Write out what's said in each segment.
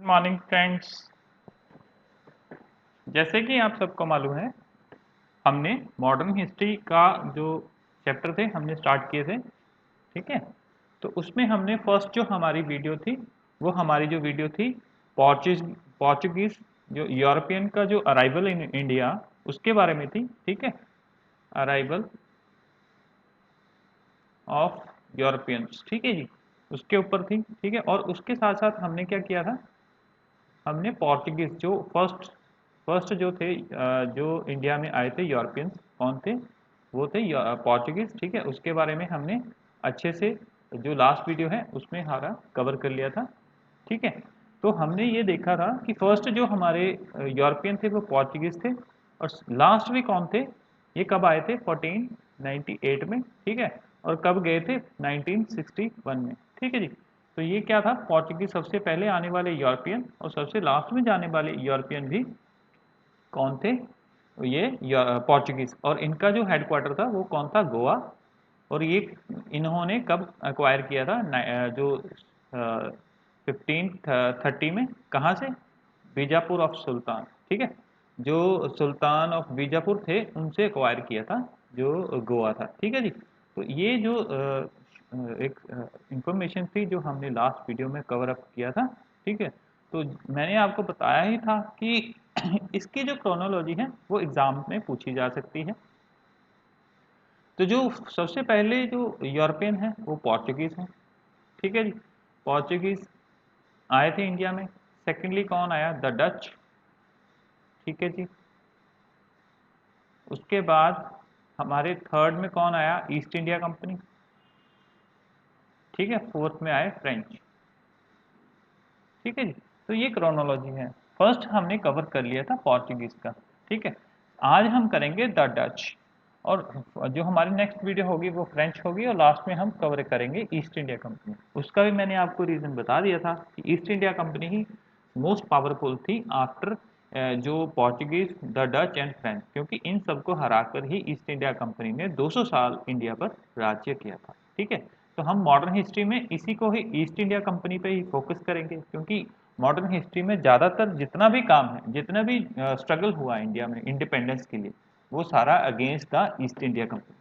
Morning friends. जैसे कि आप सबको मालूम है, हमने मॉडर्न हिस्ट्री का जो चैप्टर थे हमने स्टार्ट किए थे। ठीक है, तो उसमें हमने फर्स्ट जो हमारी वीडियो थी वो हमारी जो वीडियो थी पोर्चुगीज जो यूरोपियन का जो अराइवल इन इंडिया उसके बारे में थी। ठीक है, अराइवल ऑफ यूरोपियंस, ठीक है जी, उसके ऊपर थी। ठीक है, और उसके साथ साथ हमने क्या किया था, हमने पोर्चुगीज जो फर्स्ट फर्स्ट जो थे जो इंडिया में आए थे यूरोपियंस, कौन थे, वो थे पोर्चुगीज। ठीक है, उसके बारे में हमने अच्छे से जो लास्ट वीडियो है उसमें हमारा कवर कर लिया था। ठीक है, तो हमने ये देखा था कि फर्स्ट जो हमारे यूरोपियन थे वो पोर्चुगीज थे, और लास्ट में कौन थे, ये कब आए थे 1498 में। ठीक है, और कब गए थे 1961 में। ठीक है जी, तो ये क्या था, पोर्चुगीज सबसे पहले आने वाले यूरोपियन और सबसे लास्ट में जाने वाले यूरोपियन भी कौन थे, ये पोर्चुगीज। और इनका जो हेडक्वार्टर था वो कौन था, गोवा। और ये इन्होंने कब एक्वायर किया था, जो 1530 में, कहाँ से, बीजापुर ऑफ सुल्तान। ठीक है, जो सुल्तान ऑफ बीजापुर थे उनसे एक्वायर किया था जो गोवा था। ठीक है जी, तो ये जो एक इंफॉर्मेशन थी जो हमने लास्ट वीडियो में कवर अप किया था। ठीक है, तो मैंने आपको बताया ही था कि इसकी जो क्रोनोलॉजी है वो एग्जाम में पूछी जा सकती है। तो जो सबसे पहले जो यूरोपियन है वो पोर्चुगीज हैं। ठीक है जी, पोर्चुगीज आए थे इंडिया में। सेकेंडली कौन आया, द डच। ठीक है जी, उसके बाद हमारे थर्ड में कौन आया, ईस्ट इंडिया कंपनी। ठीक है, फोर्थ में आए फ्रेंच। ठीक है जी, तो ये क्रोनोलॉजी है। फर्स्ट हमने कवर कर लिया था पोर्चुगीज का। ठीक है, आज हम करेंगे द डच, और जो हमारी नेक्स्ट वीडियो होगी वो फ्रेंच होगी, और लास्ट में हम कवर करेंगे ईस्ट इंडिया कंपनी। उसका भी मैंने आपको रीज़न बता दिया था कि ईस्ट इंडिया कंपनी ही मोस्ट पावरफुल थी आफ्टर जो Portuguese, the Dutch and French, क्योंकि इन सबको हराकर ही ईस्ट इंडिया कंपनी ने 200 साल इंडिया पर राज्य किया था। ठीक है, तो हम मॉडर्न हिस्ट्री में इसी को ही, ईस्ट इंडिया कंपनी पे ही फोकस करेंगे, क्योंकि मॉडर्न हिस्ट्री में ज़्यादातर जितना भी काम है, जितना भी स्ट्रगल हुआ इंडिया में इंडिपेंडेंस के लिए, वो सारा against the east India company.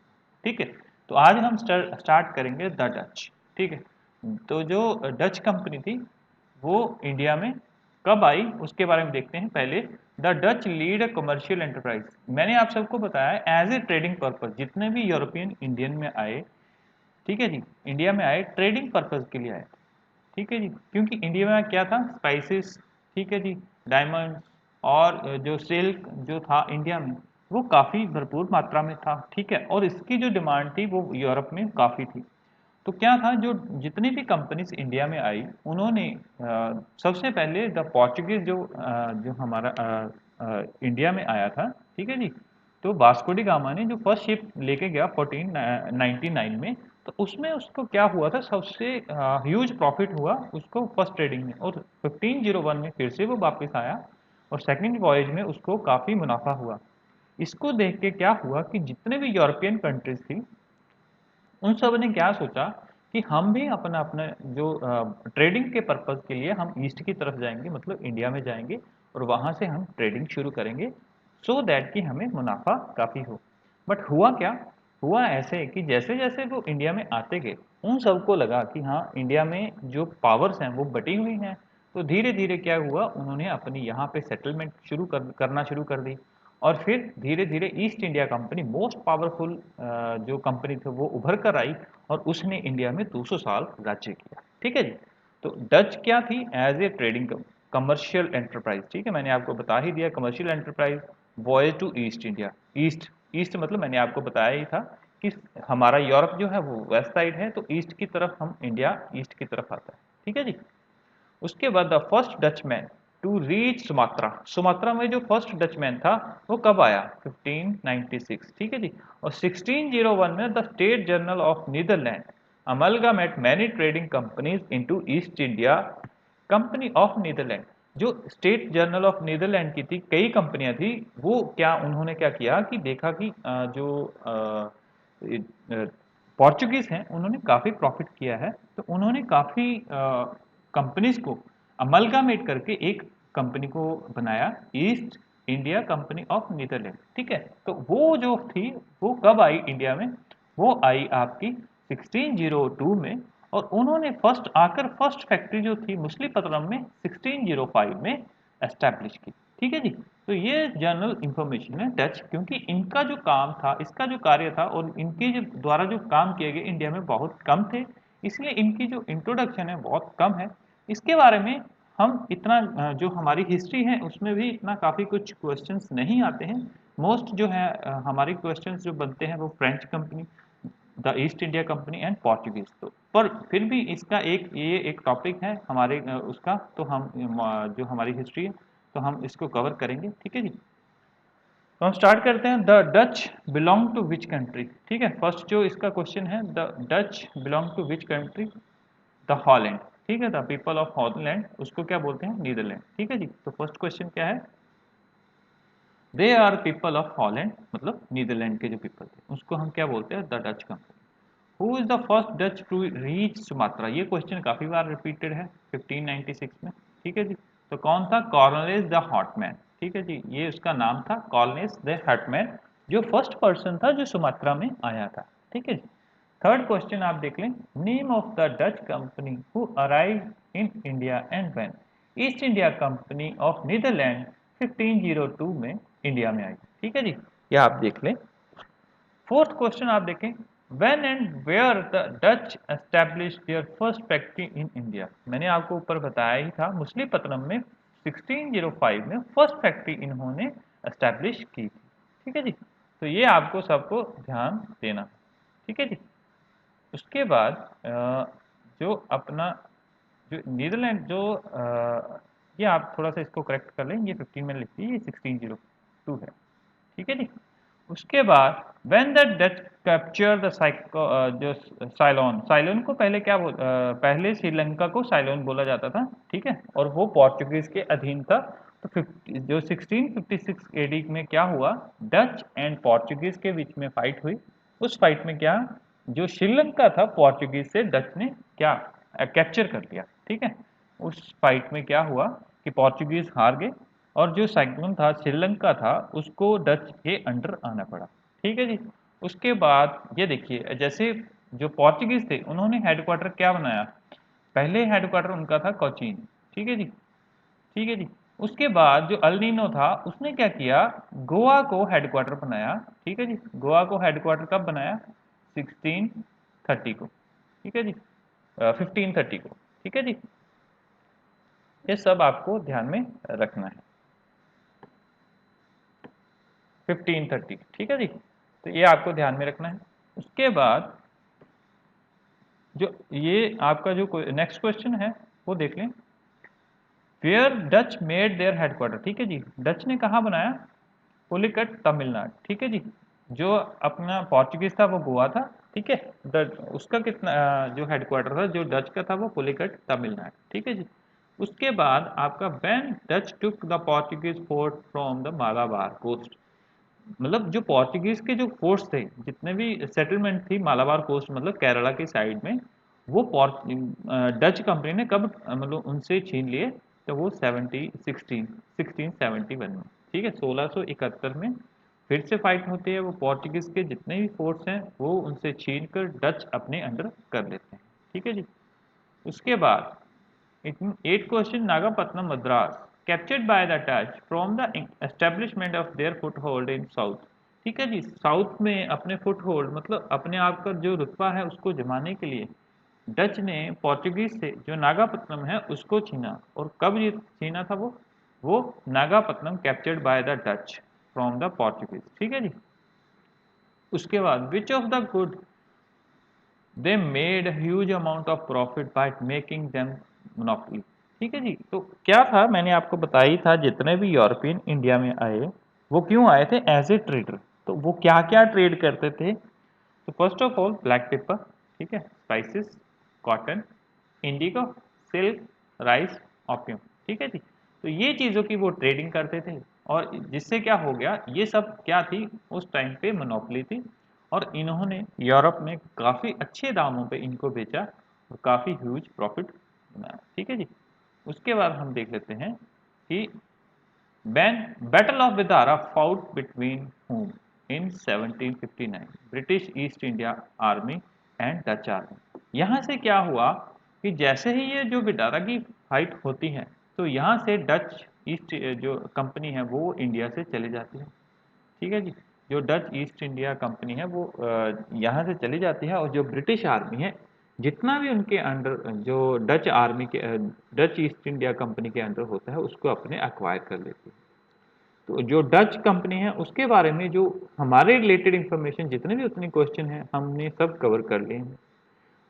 ठीक है, तो आज हम स्टार्ट करेंगे द डच। ठीक है, तो जो डच कंपनी थी वो इंडिया में कब आई उसके बारे में देखते हैं। पहले, the Dutch lead a commercial enterprise. मैंने आप सबको बताया एज ए ट्रेडिंग पर्पज, जितने भी यूरोपियन इंडियन में आए, ठीक है जी, इंडिया में आए ट्रेडिंग पर्पज के लिए आए। ठीक है जी, क्योंकि इंडिया में क्या था, स्पाइसेस, ठीक है जी, डायमंड्स, और जो सिल्क जो था इंडिया में वो काफ़ी भरपूर मात्रा में था। ठीक है, और इसकी जो डिमांड थी वो यूरोप में काफ़ी थी। तो क्या था, जो जितनी भी कंपनीज इंडिया में आई उन्होंने सबसे पहले द पोर्चुगीज जो हमारा इंडिया में आया था। ठीक है जी, तो वास्को डी गामा ने जो फर्स्ट शिप लेके गया 1499 में, तो उसमें उसको क्या हुआ था, सबसे ह्यूज प्रॉफिट हुआ उसको फर्स्ट ट्रेडिंग में, और 1501 में फिर से वो वापस आया, और सेकंड वॉयज में उसको काफ़ी मुनाफा हुआ। इसको देख के क्या हुआ कि जितने भी यूरोपियन कंट्रीज थी उन सब ने क्या सोचा कि हम भी अपना अपना जो ट्रेडिंग के पर्पज़ के लिए हम ईस्ट की तरफ जाएंगे, मतलब इंडिया में जाएंगे, और वहाँ से हम ट्रेडिंग शुरू करेंगे, सो दैट कि हमें मुनाफा काफ़ी हो। बट हुआ क्या, हुआ ऐसे कि जैसे जैसे वो इंडिया में आते गए उन सबको लगा कि हाँ, इंडिया में जो पावर्स हैं वो बटी हुई हैं। तो धीरे धीरे क्या हुआ, उन्होंने अपनी यहाँ पे सेटलमेंट करना शुरू कर दी, और फिर धीरे धीरे east India company most powerful जो कंपनी थी वो उभर कर आई, और उसने इंडिया में 200 साल राज्य किया। ठीक है जी, तो डच क्या थी, as a trading commercial enterprise. ठीक है, मैंने आपको बता ही दिया, commercial enterprise, voyage to East India. East East मतलब मैंने आपको बताया ही था कि हमारा यूरोप जो है वो वेस्ट साइड है, तो ईस्ट की तरफ हम इंडिया ईस्ट की तरफ आता है। ठीक है जी, उसके बाद the first Dutchman to reach Sumatra. Sumatra में जो फर्स्ट डचमैन था वो कब आया, 1596। ठीक है जी, और 1601 में the state general of Netherland amalgamate many trading companies into East India company of Netherland. जो स्टेट जर्नल ऑफ नीदरलैंड की थी, कई कंपनियां थी, वो क्या, उन्होंने क्या किया कि देखा कि जो पोर्चुगीज हैं उन्होंने काफ़ी प्रॉफिट किया है, तो उन्होंने काफ़ी कंपनीज को अमलगामेट करके एक कंपनी को बनाया, East India company of Netherland. ठीक है, तो वो जो थी वो कब आई इंडिया में? वो आई आपकी 1602 में, और उन्होंने फर्स्ट फैक्ट्री जो थी मछलीपट्टनम में 1605 में एस्टैब्लिश की। ठीक है जी, तो ये जनरल इंफॉर्मेशन है डच, क्योंकि इनका जो काम था, इसका जो कार्य था और इनके जो द्वारा जो काम किए गए इंडिया में बहुत कम थे, इसलिए इनकी जो इंट्रोडक्शन है बहुत कम है। इसके बारे में हम इतना जो हमारी हिस्ट्री है उसमें भी इतना काफ़ी कुछ क्वेश्चंस नहीं आते हैं। मोस्ट जो है हमारी क्वेश्चंस जो बनते हैं वो French company, the east India company and Portuguese. तो पर फिर भी इसका ये एक टॉपिक है हमारे उसका, तो हम जो हमारी हिस्ट्री है तो हम इसको कवर करेंगे। ठीक है जी, तो हम स्टार्ट करते हैं। The Dutch belong to which country. ठीक है, फर्स्ट जो इसका क्वेश्चन है, the Dutch belong to which country? The Holland. ठीक है, द पीपल ऑफ हॉलैंड उसको क्या बोलते हैं? नीदरलैंड। ठीक है जी, तो फर्स्ट क्वेश्चन क्या है? They are people of Holland, मतलब नीदरलैंड के जो पीपल थे उसको हम क्या बोलते हैं? The Dutch country. Who is the first Dutch to reach Sumatra? ये क्वेश्चन काफी बार रिपीटेड है 1596 में। ठीक है जी, तो कौन था? Cornelius the हॉटमैन। ठीक है जी, ये उसका नाम था, कॉर्नलिस द हॉटमैन, जो फर्स्ट पर्सन था जो सुमात्रा में आया था। ठीक है जी, थर्ड क्वेश्चन आप देख लें। Name of the Dutch company who arrive in India and when? East India company of Netherland 1502 में इंडिया में आई। ठीक है जी, ये आप देख लें। फोर्थ क्वेश्चन आप देखें। When and where the Dutch establish their first factory in India? मैंने आपको ऊपर बताया ही था, मछलीपट्टनम में 1605 में फर्स्ट फैक्ट्री इन्होंने एस्टैब्लिश की थी। ठीक है जी, तो ये आपको सबको ध्यान देना। ठीक है जी, उसके बाद जो अपना जो नीदरलैंड जो ये आप थोड़ा सा इसको करेक्ट कर लें, ये 15 में लिखती है, ये 1602 है। ठीक है जी, उसके बाद when the Dutch capture the जो साइलोन, साइलोन को पहले पहले श्रीलंका को साइलोन बोला जाता था। ठीक है, और वो पोर्चुगीज के अधीन था। तो 1656 एडी में क्या हुआ? डच एंड पोर्चुगीज के बीच में फाइट हुई। उस फाइट में क्या, जो श्रीलंका था पोर्चुगीज से डच ने क्या कैप्चर कर लिया। ठीक है, उस फाइट में क्या हुआ कि पोर्चुगीज हार गए, और जो साइक्लोन था श्रीलंका था उसको डच के अंडर आना पड़ा। ठीक है जी, उसके बाद ये देखिए, जैसे जो पोर्चुगीज थे उन्होंने हेडक्वार्टर क्या बनाया? पहले हेडक्वार्टर उनका था कोचीन। ठीक है जी, ठीक है जी, उसके बाद जो अल्नीनो था उसने क्या किया? गोवा को हेडक्वार्टर बनाया। ठीक है जी, गोवा को हेडक्वार्टर कब बनाया? 1630 को। ठीक है जी, 1530 को। ठीक है जी, ये सब आपको ध्यान में रखना है। 1530। ठीक है जी, तो ये आपको ध्यान में रखना है। उसके बाद जो ये आपका जो नेक्स्ट क्वेश्चन है वो देख लें। Where Dutch made their headquarter? ठीक है जी, डच ने कहाँ बनाया? पुलिकट, तमिलनाडु। ठीक है जी, जो अपना पोर्चुगीज था वो गोवा था। ठीक है, उसका कितना जो हेडक्वार्टर था जो डच का था वो पुलिकट, तमिलनाडु। ठीक है जी, उसके बाद आपका when Dutch took the Portuguese fort from the Malabar coast, मतलब जो पोर्चुगीज के जो फोर्स थे, जितने भी सेटलमेंट थी मालाबार कोस्ट मतलब केरला के साइड में, वो डच कंपनी ने कब मतलब उनसे छीन लिए? तो वो 1671 में। ठीक है, 1671 में फिर से फाइट होती है, वो पोर्चुगीज के जितने भी फोर्स हैं वो उनसे छीन कर डच अपने अंडर कर लेते हैं। ठीक है जी, उसके बाद eight question. Nagapattinam Madras captured by the Dutch from the establishment of their foothold in south. ठीक है जी, साउथ में अपने फुटहोल्ड मतलब अपने आप का जो रुतबा है उसको जमाने के लिए डच ने पोर्चुगीज से जो नागापट्टनम है उसको छीना। और कब ये छीना था? वो Nagapattinam captured by the Dutch from the Portuguese. ठीक है जी, उसके बाद which of the good they made huge amount of profit by making them monopoly. ठीक है जी, तो क्या था, मैंने आपको बताया ही था, जितने भी यूरोपियन इंडिया में आए वो क्यों आए थे? As a trader. तो वो क्या क्या ट्रेड करते थे? तो first of all black pepper, ठीक है, spices, cotton, indigo, silk, rice, opium. ठीक है जी, तो ये चीज़ों की वो ट्रेडिंग करते थे, और जिससे क्या हो गया, ये सब क्या थी उस टाइम पे मोनोपोली थी, और इन्होंने यूरोप में काफ़ी अच्छे दामों पे इनको बेचा और काफ़ी ह्यूज प्रॉफिट बनाया। ठीक है जी, उसके बाद हम देख लेते हैं कि battle of Bedara fought between whom in 1759, British East India army and Dutch army. यहाँ से क्या हुआ कि जैसे ही ये जो विदारा की फाइट होती है तो यहाँ से डच ईस्ट जो कंपनी है वो इंडिया से चले जाती है। ठीक है जी, जो डच ईस्ट इंडिया कंपनी है वो यहाँ से चली जाती है, और जो ब्रिटिश आर्मी है जितना भी उनके अंडर जो डच आर्मी के डच ईस्ट इंडिया कंपनी के अंडर होता है उसको अपने अक्वायर कर लेती है। तो जो डच कंपनी है उसके बारे में जो हमारे रिलेटेड इंफॉर्मेशन जितने भी उतने क्वेश्चन हैं हमने सब कवर कर लिए हैं।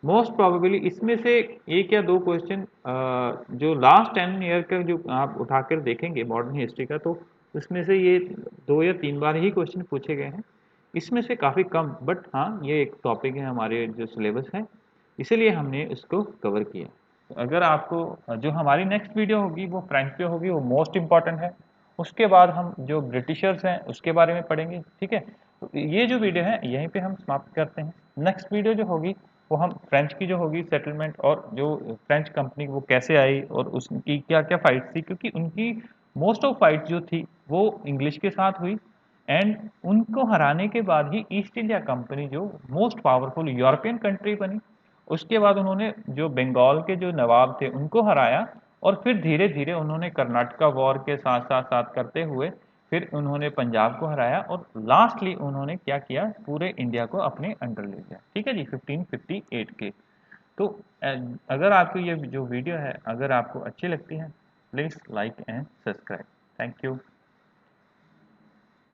मोस्ट प्रोबेबली इसमें से एक या दो क्वेश्चन जो लास्ट 10 ईयर का जो आप उठाकर देखेंगे मॉडर्न हिस्ट्री का, तो उसमें से ये 2 या 3 बार ही क्वेश्चन पूछे गए हैं, इसमें से काफ़ी कम। बट हाँ, ये एक टॉपिक है हमारे जो सिलेबस है, इसीलिए हमने इसको कवर किया। तो अगर आपको जो हमारी नेक्स्ट वीडियो होगी वो फ्रेंच पे होगी, वो मोस्ट इंपॉर्टेंट है। उसके बाद हम जो ब्रिटिशर्स हैं उसके बारे में पढ़ेंगे। ठीक है, तो ये जो वीडियो है यहीं पे हम समाप्त करते हैं। नेक्स्ट वीडियो जो होगी वो हम फ्रेंच की जो होगी सेटलमेंट, और जो फ्रेंच कंपनी वो कैसे आई और उसकी क्या क्या फाइट्स थी, क्योंकि उनकी मोस्ट ऑफ फाइट्स जो थी वो इंग्लिश के साथ हुई, एंड उनको हराने के बाद ही ईस्ट इंडिया कंपनी जो मोस्ट पावरफुल यूरोपियन कंट्री बनी। उसके बाद उन्होंने जो बंगाल के जो नवाब थे उनको हराया, और फिर धीरे धीरे उन्होंने कर्नाटका वॉर के साथ साथ साथ करते हुए फिर उन्होंने पंजाब को हराया, और लास्टली उन्होंने क्या किया, पूरे इंडिया को अपने अंडर ले लिया। ठीक है जी, 1558 के। तो अगर आपको ये जो वीडियो है अगर आपको अच्छी लगती है, please like and subscribe. Thank you.